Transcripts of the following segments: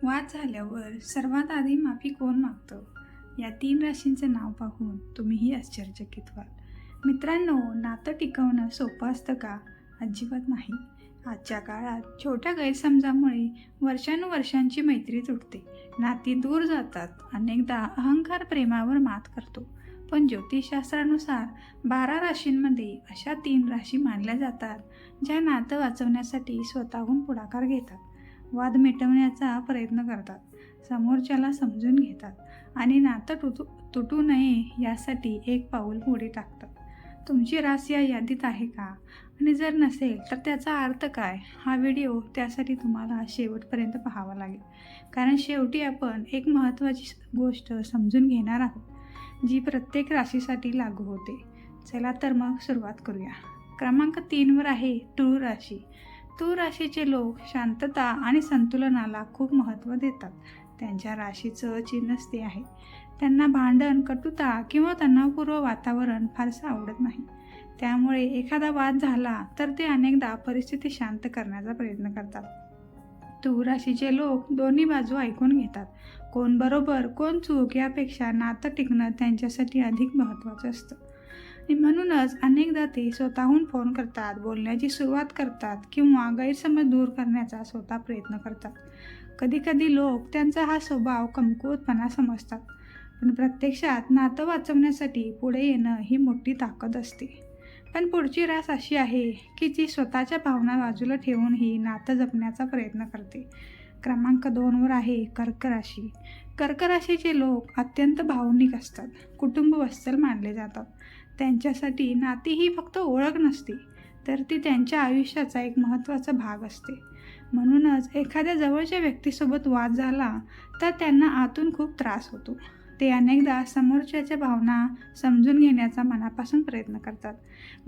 वाद झाल्यावर सर्वात आधी माफी कोण मागतं? या 3 राशींचं नाव पाहून तुम्हीही आश्चर्यचकित व्हाल. मित्रांनो, नातं टिकवणं सोपं असतं का? अजिबात नाही. आजच्या काळात छोट्या गैरसमजामुळे वर्षानुवर्षांची मैत्री तुटते, नाती दूर जातात. अनेकदा अहंकार प्रेमावर मात करतो. पण ज्योतिषशास्त्रानुसार 12 राशींमध्ये अशा 3 राशी मानल्या जातात, ज्या नातं वाचवण्यासाठी स्वतःहून पुढाकार घेतात, वाद मिटवण्याचा प्रयत्न करतात, समोरच्याला समजून घेतात आणि नातं तुटू नये यासाठी एक पाऊल पुढे टाकतात. तुमची रास या यादीत आहे का? आणि जर नसेल तर त्याचा अर्थ काय? हा व्हिडिओ त्यासाठी तुम्हाला शेवटपर्यंत पाहावा लागेल, कारण शेवटी आपण एक महत्त्वाची गोष्ट समजून घेणार आहोत, जी प्रत्येक राशीसाठी लागू होते. चला तर मग सुरुवात करूया. क्रमांक 3वर आहे तूळ राशी. तूळ राशीचे लोक शांतता आणि संतुलनाला खूप महत्त्व देतात. त्यांच्या राशीचं चिन्हच ते आहे. त्यांना भांडण, कटुता किंवा तणावपूर्व वातावरण फारसं आवडत नाही. त्यामुळे एखादा वाद झाला तर ते अनेकदा परिस्थिती शांत करण्याचा प्रयत्न करतात. तूळ राशीचे लोक दोन्ही बाजू ऐकून घेतात. कोण बरोबर, कोण चूक यापेक्षा नातं टिकणं त्यांच्यासाठी अधिक महत्त्वाचं असतं. आणि म्हणूनच अनेकदा ते स्वतःहून फोन करतात, बोलण्याची सुरुवात करतात किंवा गैरसमज दूर करण्याचा स्वतः प्रयत्न करतात. कधीकधी लोक त्यांचा हा स्वभाव कमकुवतपणा समजतात, पण प्रत्यक्षात नातं वाचवण्यासाठी पुढे येणं ही मोठी ताकद असते. पण पुढची रास अशी आहे की जी स्वतःच्या भावना बाजूला ठेवून ही नातं जपण्याचा प्रयत्न करते. क्रमांक 2वर आहे कर्क राशी. कर्क राशीचे लोक अत्यंत भावनिक असतात, कुटुंबवत्सल मानले जातात. त्यांच्यासाठी नाती ही फक्त ओळख नसते, तर ती त्यांच्या आयुष्याचा एक महत्त्वाचा भाग असते. म्हणूनच एखाद्या जवळच्या व्यक्तीसोबत वाद झाला तर त्यांना आतून खूप त्रास होतो. ते अनेकदा समोरच्याच्या भावना समजून घेण्याचा मनापासून प्रयत्न करतात.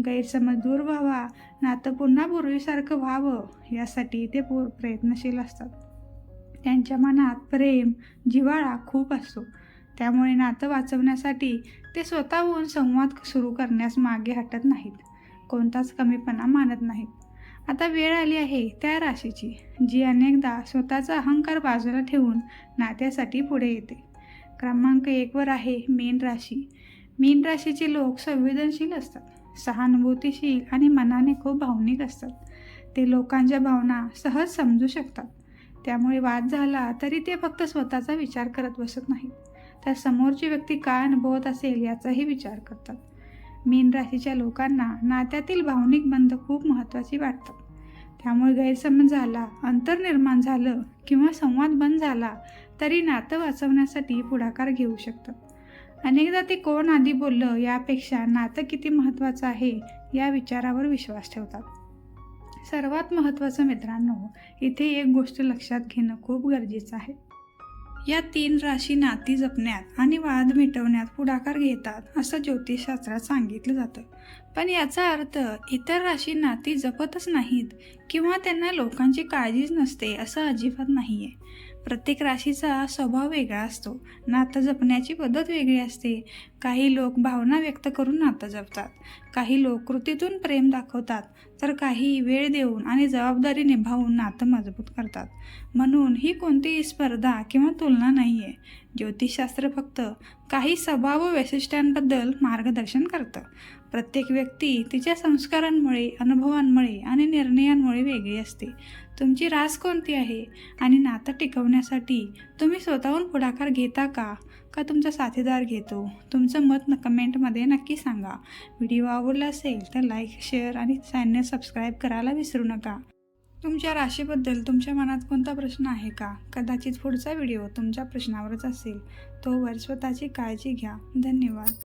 गैरसमज दूर व्हावा, नातं पुन्हा पूर्वीसारखं व्हावं यासाठी ते प्रयत्नशील असतात. त्यांच्या मनात प्रेम, जिव्हाळा खूप असतो. त्यामुळे नातं वाचवण्यासाठी ते स्वतःहून संवाद सुरू करण्यास मागे हटत नाहीत, कोणताच कमीपणा मानत नाहीत. आता वेळ आली आहे त्या राशीची, जी अनेकदा स्वतःचा अहंकार बाजूला ठेवून नात्यासाठी पुढे येते. क्रमांक 1वर आहे मीन राशी. मीन राशीचे लोक संवेदनशील असतात, सहानुभूतीशील आणि मनाने खूप भावनिक असतात. ते लोकांच्या भावना सहज समजू शकतात. त्यामुळे वाद झाला तरी ते फक्त स्वतःचा विचार करत बसत नाहीत, तर समोरची व्यक्ती काय अनुभवत असेल याचाही विचार करतात. मीन राशीच्या लोकांना नात्यातील भावनिक बंध खूप महत्त्वाचे वाटतात. त्यामुळे गैरसमज झाला, अंतर निर्माण झालं किंवा संवाद बंद झाला तरी नातं वाचवण्यासाठी पुढाकार घेऊ शकतात. अनेकदा ते कोण आधी बोललं यापेक्षा नातं किती महत्त्वाचं आहे या विचारावर विश्वास ठेवतात. सर्वात महत्त्वाचं मित्रांनो, इथे एक गोष्ट लक्षात घेणं खूप गरजेचं आहे. या 3 राशी नाती जपण्यात आणि वाद मिटवण्यात पुढाकार घेतात असं ज्योतिषशास्त्रात सांगितलं जातं. पण याचा अर्थ इतर राशी नाती जपतच नाहीत किंवा त्यांना लोकांची काळजीच नसते असं अजिबात नाही आहे. प्रत्येक राशीचा स्वभाव वेगळा असतो, नातं जपण्याची पद्धत वेगळी असते. काही लोक भावना व्यक्त करून नातं जपतात, काही लोक कृतीतून प्रेम दाखवतात, तर काही वेळ देऊन आणि जबाबदारी निभावून नातं मजबूत करतात. म्हणून ही कोणतीही स्पर्धा किंवा तुलना नाही आहे. ज्योतिषशास्त्र फक्त काही स्वभाव व वैशिष्ट्यांबद्दल मार्गदर्शन करतं. प्रत्येक व्यक्ती तिच्या संस्कारांमुळे, अनुभवांमुळे आणि निर्णयांमुळे वेगळी असते. तुमची रास कोणती आहे आणि नातं टिकवण्यासाठी तुम्ही स्वतःहून पुढाकार घेता का तुमचा साथीदार घेतो? तुमचं मत कमेंटमध्ये नक्की सांगा. व्हिडिओ आवडला असेल तर लाईक, शेअर आणि चॅनल सबस्क्राईब करायला विसरू नका. तुमच्या राशीबद्दल तुमच्या मनात कोणता प्रश्न आहे का? कदाचित पुढचा व्हिडिओ तुमच्या प्रश्नावरच असेल. तोवर स्वतःची काळजी घ्या. धन्यवाद.